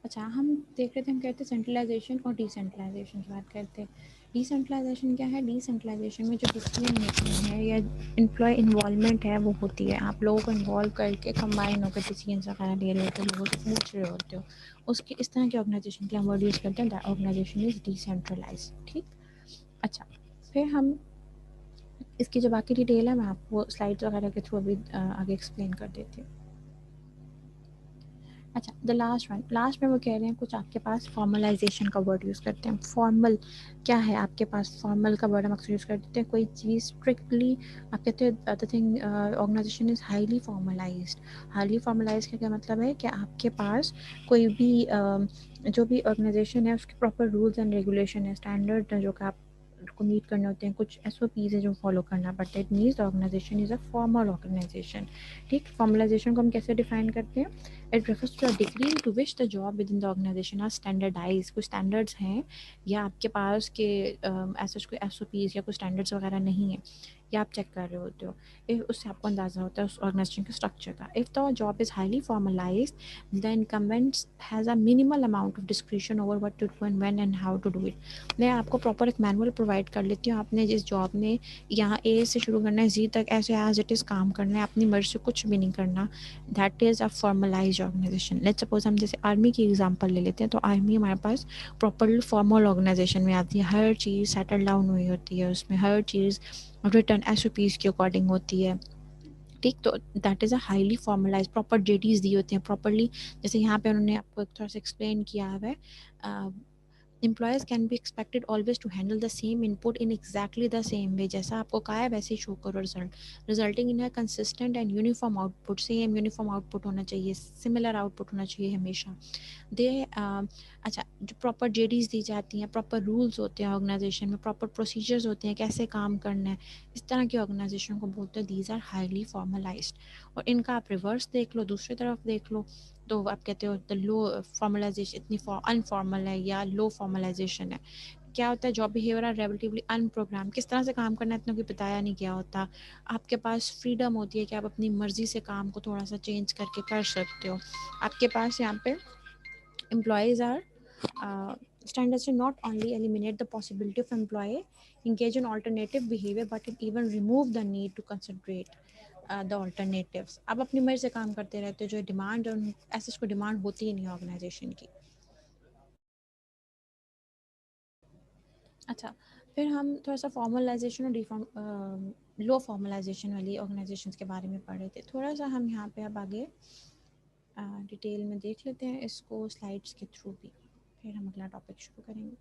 اچھا ہم دیکھ رہے تھے، ہم کہتے ہیں سینٹرلائزیشن اور ڈی سینٹرلائزیشن کی بات کرتے ہیں. ڈی سینٹرلائزیشن کیا ہے؟ ڈی سینٹرلائزیشن میں جو ڈیسیجن میکنگ ہے یا امپلائی انوالومنٹ ہے وہ ہوتی ہے. آپ لوگوں کو انوالو کر کے کمبائن ہو کر ڈیسیجنس وغیرہ لے رہے ہوتے ہو، لوگوں سے پوچھ رہے ہوتے ہو. اس طرح کی آرگنائزیشن کے ہم ورڈ یوز کرتے ہیں آرگنائزیشن از ڈی سینٹرلائز. ٹھیک. اچھا پھر ہم اس کی جو باقی ڈیٹیل ہے میں آپ کو سلائڈس وغیرہ کے تھرو ابھی آگے ایکسپلین کر دیتی ہوں. اچھا دا لاسٹ میں وہ کہہ رہے ہیں کچھ آپ کے پاس فارملائزیشن کا ورڈ یوز کرتے ہیں. فارمل کیا ہے آپ کے پاس؟ فارمل کا ورڈ ہم اکثر یوز کر دیتے ہیں کوئی چیز اسٹرکٹلی. آپ کہتے ہیں the thing organisation is highly formalised. Highly formalise کا کیا مطلب ہے کہ آپ کے پاس کوئی بھی جو بھی آرگنائزیشن ہے اس کے پراپر رولز اینڈ ریگولیشن ہے، اسٹینڈرڈ جو کہ آپ کو میٹ کرنے ہوتے ہیں، کچھ ایس او پیز ہے جو فالو کرنا پڑتا ہے. It means organisation is a formal organisation. ٹھیک. فارملائزیشن کو ہم کیسے ڈیفائن کرتے ہیں؟ It refers to a degree to which the job within the organization are standardized. کچھ اسٹینڈرڈس ہیں یا آپ کے پاس کہ ایسا کوئی ایس او پیز یا کوئی اسٹینڈرڈس وغیرہ نہیں ہے یا آپ چیک کر رہے ہوتے ہو، اس سے آپ کو اندازہ ہوتا ہے اس آرگنائزیشن کے اسٹرکچر کا. If the job is highly formalized, the incumbent has a minimal amount of discretion over what to do and when and how to do it. میں آپ کو پراپر ایک مینول پرووائڈ کر لیتی ہوں. آپ نے جس جاب میں یہاں اے سے شروع کرنا ہے زی تک ایسے ایز اٹ از کام کرنا ہے، اپنی مرضی سے کچھ بھی نہیں کرنا. That is a formalised organisation. Let suppose ہم جیسے آرمی کی ایگزامپل لے لیتے ہیں تو آرمی ہمارے پاس پراپرلی فارمل آرگنائزیشن میں آتی ہے. ہر چیز سیٹل ڈاؤن ہوئی ہوتی ہے، اس میں ہر چیز ریٹرن ایس او پیز کے اکارڈنگ ہوتی ہے. ٹھیک. تو that is a highly formalize. Proper duties دی ہوتی ہیں پراپرلی. جیسے یہاں پہ انہوں نے آپ کو تھوڑا سا ایکسپلین کیا ہے. Employees can be expected always to handle the same input in exactly the same way. جیسا آپ کو کہا ہے ویسے ہی شو کرو result. Resulting in a consistent and uniform output. Same uniform output ہونا چاہیے، similar output ہونا چاہیے ہمیشہ. اچھا جو پراپر جے ڈیز دی جاتی ہیں، پراپر رولز ہوتے ہیں آرگنائزیشن میں، پراپر پروسیجرز ہوتے ہیں کیسے کام کرنا ہے. اس طرح کی آرگنائزیشن کو بولتے ہیں دیز آر ہائیلی فارملائزڈ. اور ان کا آپ ریورس دیکھ لو، دوسری طرف دیکھ لو تو آپ کہتے ہو دا لو فارملائزیشن اتنی انفارمل ہے یا لو فارملائزیشن ہے. کیا ہوتا ہے؟ Job behaviour are relatively in programme. کس طرح سے کام کرنا ہے اتنا کوئی بتایا نہیں کیا ہوتا. آپ کے پاس فریڈم ہوتی ہے کہ آپ اپنی مرضی سے کام کو تھوڑا سا چینج کر کے کر سکتے ہو. آپ کے پاس یہاں پہ employees are standards to not only eliminate the possibility of employee engage in alternative behavior but it even remove the need to considerate the alternatives. اب اپنی مرضی سے کام کرتے رہتے جو ڈیمانڈ ایسے کو ڈیمانڈ ہوتی ہی نہیں آرگنائزیشن کی. اچھا پھر ہم تھوڑا سا فارملائزیشن اور لو فارملائزیشن والی آرگنائزیشنس کے بارے میں پڑھ رہے تھے. تھوڑا سا ہم یہاں پہ اب آگے ڈیٹیل میں دیکھ لیتے ہیں اس کو سلائڈس کے تھرو بھی، پھر ہم اگلا ٹاپک شروع کریں گے.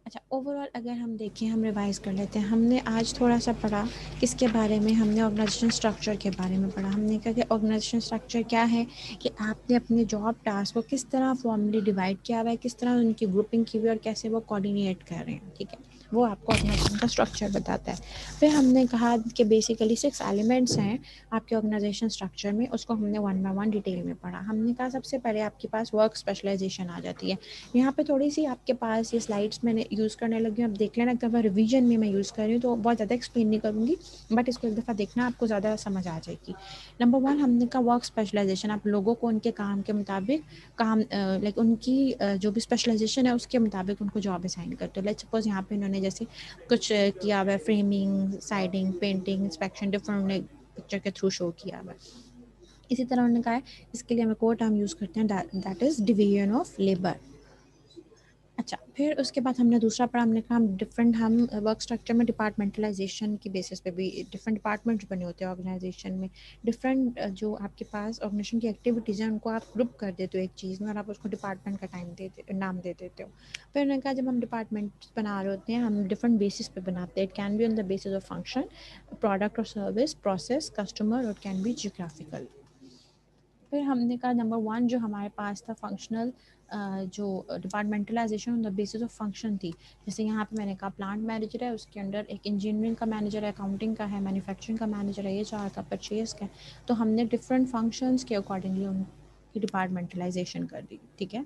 اچھا اوور آل اگر ہم دیکھیں، ہم ریوائز کر لیتے ہیں. ہم نے آج تھوڑا سا پڑھا کس کے بارے میں؟ ہم نے آرگنائزیشن اسٹرکچر کے بارے میں پڑھا. ہم نے کہا کہ آرگنائزیشن اسٹرکچر کیا ہے، کہ آپ نے اپنے جاب ٹاسک کو کس طرح فارملی ڈیوائڈ کیا ہوا ہے، کس طرح ان کی گروپنگ کی ہوئی اور کیسے وہ کوآرڈینیٹ کر رہے ہیں. ٹھیک ہے، وہ آپ کو آرگنائزیشن کا اسٹرکچر بتاتا ہے. پھر ہم نے کہا کہ بیسیکلی 6 ایلیمنٹس ہیں آپ کے آرگنائزیشن اسٹرکچر میں، اس کو ہم نے 1 by 1 ڈیٹیل میں پڑھا. ہم نے کہا سب سے پہلے آپ کے پاس ورک اسپیشلائزیشن آ جاتی ہے. یہاں پہ تھوڑی سی آپ کے پاس یہ سلائڈس میں نے یوز کرنے لگی ہوں، اب دیکھ لینا. ایک دفعہ ریویژن میں یوز کر رہی ہوں تو بہت زیادہ ایکسپلین نہیں کروں گی، بٹ اس کو ایک دفعہ دیکھنا آپ کو زیادہ سمجھ آ جائے گی. نمبر 1 ہم نے کہا ورک اسپیشلائزیشن. آپ لوگوں کو ان کے کام کے مطابق کام لائک ان کی جو بھی اسپیشلائزیشن ہے اس کے مطابق ان کو جاب اسائن کرتے ہو. لیٹ سپوز یہاں پہ انہوں نے جیسے کچھ کیا ہوا ہے، framing, siding, painting, inspection, different picture کے تھرو شو کیا ہوا ہے. اسی طرح انہوں نے کہا ہے اس کے لیے ہمیں کوٹ ہم یوز کرتے ہیں that is division of labour. اچھا پھر اس کے بعد ہم نے دوسرا پڑھا. ہم نے کہا ہم ورک اسٹرکچر میں ڈپارٹمنٹلائزیشن کی بیسس پہ بھی ڈفرنٹ ڈپارٹمنٹس بنے ہوتے ہیں آرگنائزیشن میں. ڈفرنٹ جو آپ کے پاس آرگنائزیشن کی ایکٹیویٹیز ہیں ان کو آپ گروپ کر دیتے ہو ایک چیز میں اور آپ اس کو ڈپارٹمنٹ کا نام دے دیتے ہو. پھر انہوں نے کہا جب ہم ڈپارٹمنٹ بنا رہے ہوتے ہیں ہم ڈفرنٹ بیسس پہ بناتے ہیں. It can be on the basis of function, product اور سروس، پروسیس، کسٹمر، اور اٹ کین بی جیوگرافیکل. پھر ہم نے کہا نمبر 1 جو ہمارے پاس تھا فنکشنل جو departmentalisation on the basis of function تھی. جیسے یہاں پہ میں نے کہا پلانٹ مینیجر ہے، اس کے انڈر ایک انجینئرنگ کا مینیجر ہے، اکاؤنٹنگ کا ہے، مینوفیکچرنگ کا مینیجر ہے، HR کا، پرچیز کا. تو ہم نے ڈفرینٹ فنکشنس کے اکارڈنگلی ان کی ڈپارٹمنٹلائزیشن کر دی. ٹھیک ہے.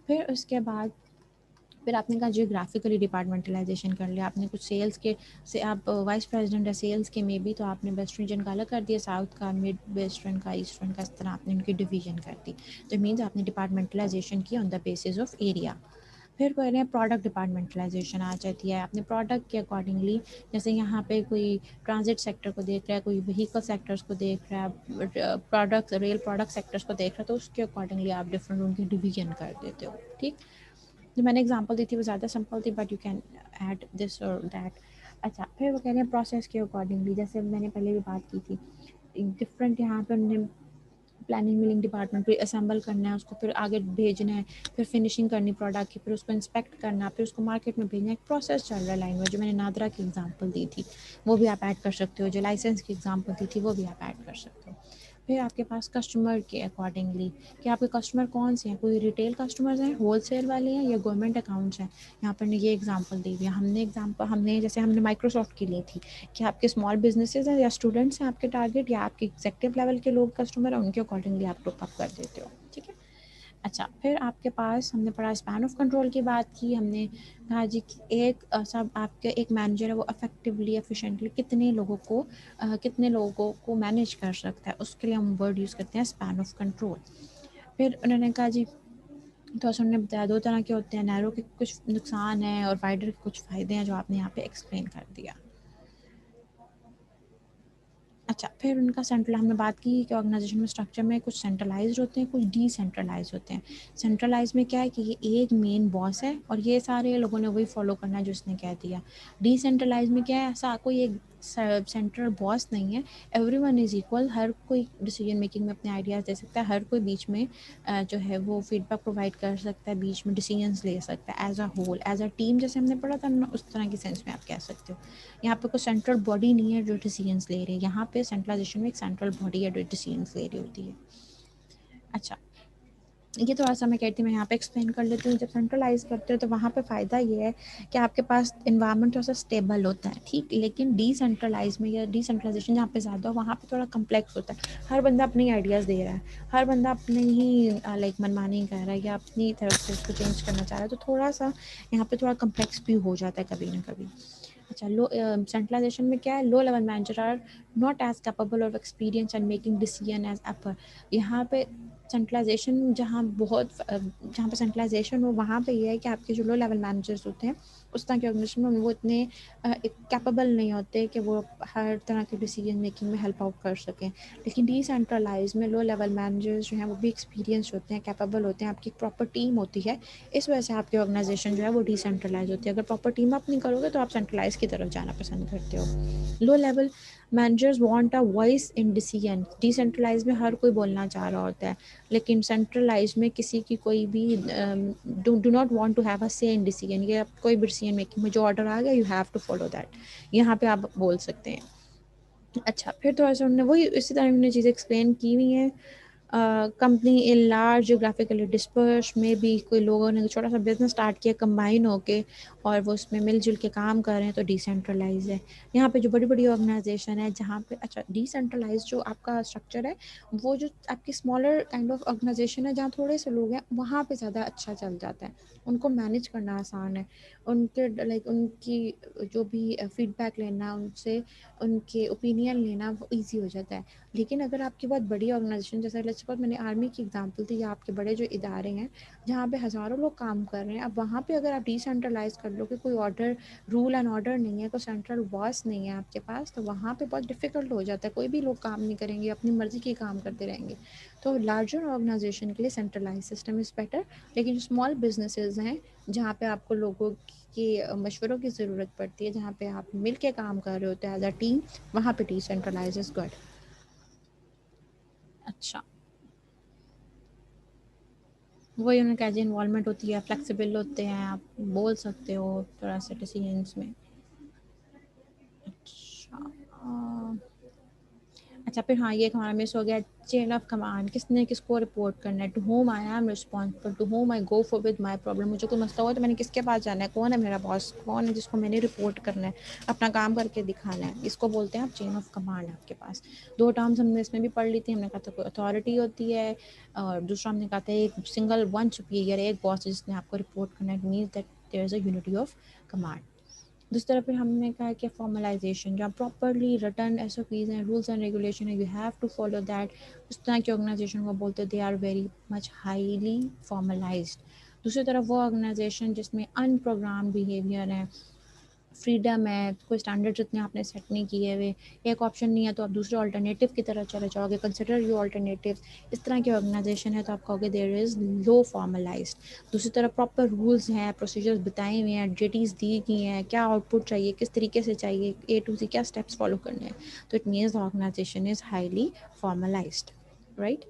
پھر اس کے بعد پھر آپ نے کہا جیوگرافیکلی ڈپارٹمنٹلائزیشن کر لیا، آپ نے کچھ سیلس کے سے آپ وائس پریزیڈنٹ ہے سیلس کے میں بھی، تو آپ نے ویسٹ ریجن کا الگ کر دیا، ساؤتھ کا، مڈ ویسٹرن کا، ایسٹرن کا، اس طرح آپ نے ان کی ڈویژن کر دی. تو مینس آپ نے ڈپارٹمنٹلائزیشن کی آن دا بیسس آف ایریا. پھر کہہ رہے ہیں پروڈکٹ ڈپارٹمنٹلائزیشن آ جاتی ہے، آپ نے پروڈکٹ کے اکارڈنگلی، جیسے یہاں پہ کوئی ٹرانزٹ سیکٹر کو دیکھ رہا ہے، کوئی وہیکل سیکٹرس کو دیکھ رہا ہے، پروڈکٹ ریل پروڈکٹ سیکٹرس کو دیکھ رہا ہے، تو اس کے اکارڈنگلی آپ ڈفرینٹ ان کی ڈویژن کر دیتے ہو. ٹھیک، جو میں نے اگزامپل دی تھی وہ زیادہ سمپل تھی، بٹ یو کین ایڈ دس اور دیٹ. اچھا، پھر وہ کہہ رہے ہیں پروسیس کے اکارڈنگلی، جیسے میں نے پہلے بھی بات کی تھی، ڈفرینٹ یہاں پہ پلاننگ ملنگ ڈپارٹمنٹ پہ اسمبل کرنا ہے، اس کو پھر آگے بھیجنا ہے، پھر فنیشنگ کرنی پروڈکٹ کی، پھر اس کو انسپیکٹ کرنا، پھر اس کو مارکیٹ میں بھیجنا. ایک پروسیس چل رہا ہے لائن میں، جو میں نے نادرا کی ایگزامپل دی تھی وہ بھی آپ ایڈ کر سکتے ہو، جو لائسنس کی ایگزامپل دی تھی وہ بھی آپ ایڈ کر سکتے ہو. پھر آپ کے پاس کسٹمر کے اکارڈنگلی کہ آپ کے کسٹمر کون سے ہیں، کوئی ریٹیل کسٹمرز ہیں، ہول سیل والے ہیں، یا گورنمنٹ اکاؤنٹس ہیں. یہاں پر نے یہ ایگزامپل دی ہوئی ہے، ہم نے جیسے ہم نے مائکروسافٹ کی لی تھی کہ آپ کے اسمال بزنسز ہیں یا اسٹوڈنٹس ہیں آپ کے ٹارگیٹ، یا آپ کے ایگزیکٹو لیول کے لوگ کسٹمر ہیں، ان کے اکارڈنگلی آپ گروپ اپ کر دیتے ہو. ٹھیک ہے. اچھا، پھر آپ کے پاس ہم نے پڑھا اسپین آف کنٹرول کی بات کی، ہم نے کہا جی کہ ایک سب آپ کے ایک مینیجر ہے وہ افیکٹولی ایفیشینٹلی کتنے لوگوں کو مینیج کر سکتا ہے، اس کے لیے ہم ورڈ یوز کرتے ہیں اسپین آف کنٹرول. پھر انہوں نے کہا جی، تو ہم نے بتایا دو طرح کے ہوتے ہیں، نیرو کے کچھ نقصان ہیں اور وائڈر کے کچھ فائدے ہیں، جو آپ نے یہاں پہ ایکسپلین کر دیا. اچھا، پھر ان کا سینٹرل ہم نے بات کی کہ آرگنائزیشن میں اسٹرکچر میں کچھ سینٹرلائزڈ ہوتے ہیں، کچھ ڈی سینٹرلائز ہوتے ہیں. سینٹرلائز میں کیا ہے کہ یہ ایک مین باس ہے اور یہ سارے لوگوں نے وہی فالو کرنا ہے جو اس نے کہہ دیا. ڈی سینٹرلائز میں کیا ہے، ایسا کوئی ایک سینٹرل باس نہیں ہے، ایوری ون از ایکول، ہر کوئی ڈیسیجن میکنگ میں اپنے آئیڈیاز دے سکتا ہے، ہر کوئی بیچ میں جو ہے وہ فیڈ بیک پرووائڈ کر سکتا ہے، بیچ میں ڈیسیجنس لے سکتا ہے، as a whole, as a team, جیسے ہم نے پڑھا تھا اس طرح کی سینس میں آپ کہہ سکتے ہو. یہاں پہ کوئی سینٹرل باڈی نہیں ہے جو ڈیسیجنس لے رہی ہے، یہاں پہ سینٹرلائزیشن میں ایک سینٹرل باڈی ہے جو ڈیسیجنس لے رہی ہوتی ہے. اچھا، یہ تھوڑا سا میں کہتی ہوں، میں یہاں پہ ایکسپلین کر لیتی ہوں. جب سینٹرلائز کرتے ہو تو وہاں پہ فائدہ یہ ہے کہ آپ کے پاس انوائرمنٹ تھوڑا سا اسٹیبل ہوتا ہے. ٹھیک، لیکن ڈی سینٹرلائز میں یا ڈی سینٹرلائزیشن جہاں پہ زیادہ ہو وہاں پہ تھوڑا کمپلیکس ہوتا ہے، ہر بندہ اپنی آئیڈیاز دے رہا ہے، ہر بندہ اپنے ہی لائک منمانی کر رہا ہے یا اپنی طرف سے اس کو چینج کرنا چاہ رہا ہے، تو تھوڑا سا یہاں پہ تھوڑا کمپلیکس بھی ہو جاتا ہے کبھی نہ کبھی. اچھا، سینٹرلائزیشن میں کیا ہے، low level manager are not as capable of experience and making decision as upper. یہاں پہ سینٹرلائزیشن جہاں پہ سینٹرلائزیشن ہو وہاں پہ یہ ہے کہ آپ کے جو لو لیول مینیجرس ہوتے ہیں اس طرح کے آرگنائزیشن میں وہ اتنے کیپیبل نہیں ہوتے کہ وہ ہر طرح کے ڈیسیجن میکنگ میں ہیلپ آؤٹ کر سکیں. لیکن ڈی سینٹرلائز میں لو لیول مینیجرز جو ہیں وہ بھی ایکسپیرینس ہوتے ہیں، کیپیبل ہوتے ہیں، آپ کی ایک پراپر ٹیم ہوتی ہے، اس وجہ سے آپ کی آرگنائزیشن جو ہے وہ ڈی سینٹرلائز ہوتی ہے. اگر پراپر ٹیم آپ نہیں کرو گے تو آپ سینٹرلائز کی طرف جانا پسند کرتے ہو. Low level managers want a voice in decision. Decentralize میں ہر کوئی بولنا چاہ رہا ہوتا ہے، لیکن سینٹرلائز میں کسی کی کوئی بھی do not want to have a say in decision. یہ کوئی بھی ڈیسیجن میکنگ میں جو آرڈر آ گیا you have to follow that, یہاں پہ آپ بول سکتے ہیں. اچھا، پھر تھوڑا سا ہم نے وہی اسی طرح ہم نے چیزیں ایکسپلین کی ہوئی ہیں. کمپنی ان لارج جیوگرافیکلی ڈسپرس میں بھی کوئی لوگوں نے چھوٹا سا بزنس اسٹارٹ کیا کمبائن ہو کے اور وہ اس میں مل جل کے کام کر رہے ہیں تو ڈی سینٹرلائز ہے. یہاں پہ جو بڑی بڑی آرگنائزیشن ہے جہاں پہ اچھا ڈی سینٹرلائز جو آپ کا اسٹرکچر ہے وہ جو آپ کی اسمالر کائنڈ آف آرگنائزیشن ہے جہاں تھوڑے سے لوگ ہیں وہاں پہ زیادہ اچھا چل جاتا ہے، ان کو مینیج کرنا آسان ہے، ان کے لائک ان کی جو بھی فیڈ بیک لینا، ان سے ان کے اوپینین لینا وہ ایزی ہو جاتا ہے. لیکن اگر آپ کی بہت بڑی آرگنائزیشن جیسے لیٹس سپوز میں نے آرمی کی ایگزامپل دی، یا آپ کے بڑے جو ادارے ہیں جہاں پہ ہزاروں لوگ کام کر رہے ہیں، اب وہاں پہ اگر آپ ڈی سینٹرلائز کر لو کہ کوئی آرڈر رول اینڈ آرڈر نہیں ہے، کوئی سینٹرل باس نہیں ہے آپ کے پاس، تو وہاں پہ بہت ڈیفیکلٹ ہو جاتا ہے، کوئی بھی لوگ کام نہیں کریں گے، اپنی مرضی کے کام کرتے رہیں گے. تو لارجر آرگنائزیشن کے لیے سینٹرلائز سسٹم از بیٹر. لیکن جو اسمال بزنسز ہیں جہاں پہ آپ کو لوگوں کی مشوروں کی ضرورت پڑتی ہے، جہاں پہ آپ مل کے کام کر رہے ہوتے ہیں ایز اے ٹیم، وہاں پہ ڈی سینٹرلائز از گڈ. اچھا، وہی انہوں نے کہا جی انوالومنٹ ہوتی ہے، فلیکسیبل ہوتے ہیں، آپ بول سکتے ہو تھوڑا سا ڈیسیجنس میں. اچھا اچھا، پھر ہاں یہ ایک ہمارا مس ہو گیا، چین آف کمانڈ، کس نے کس کو رپورٹ کرنا ہے، to whom I am responsible, to whom I go for with my problem. مجھے کوئی مسئلہ ہوا تو میں نے کس کے پاس جانا ہے، کون ہے میرا باس، کون ہے جس کو میں نے رپورٹ کرنا ہے، اپنا کام کر کے دکھانا ہے. اس کو بولتے ہیں آپ چین آف کمانڈ. آپ کے پاس دو ٹرمز ہم نے اس میں بھی پڑھ لی تھی، ہم نے کہا تھا کوئی اتھارٹی ہوتی ہے اور دوسرا ہم نے کہا تھا ایک سنگل ون سپیریئر، ایک باس جس نے آپ کو رپورٹ کرنا ہے. Means that there is a unity of command. دوسری طرف پھر ہم نے کہا کہ فارملائزیشن جہاں properly written S O Ps ہیں رولس اینڈ ریگولیشن ہے you have to follow that. اس طرح کی آرگنائزیشن کو بولتے they are very much highly formalized. دوسری طرف وہ آرگنائزیشن جس میں ان پروگرام بیہیویئر ہے, فریڈم ہے, کوئی اسٹینڈرڈ اتنے آپ نے سیٹ نہیں کیے ہوئے, ایک آپشن نہیں ہے تو آپ دوسرے آلٹرنیٹیو کی طرح چلے جاؤ گے, کنسیڈر یو آلٹرنیٹیو, اس طرح کی آرگنائزیشن ہے تو آپ کہو گے دیر از لو فارملائزڈ. دوسری طرف پراپر رولز ہیں, پروسیجرز بتائے ہوئے ہیں, ڈیوٹیز دی گئی ہیں, کیا آؤٹ پٹ چاہیے, کس طریقے سے چاہیے, اے ٹو سی کیا اسٹیپس فالو کرنے ہیں, تو it means the organization is highly formalized, right.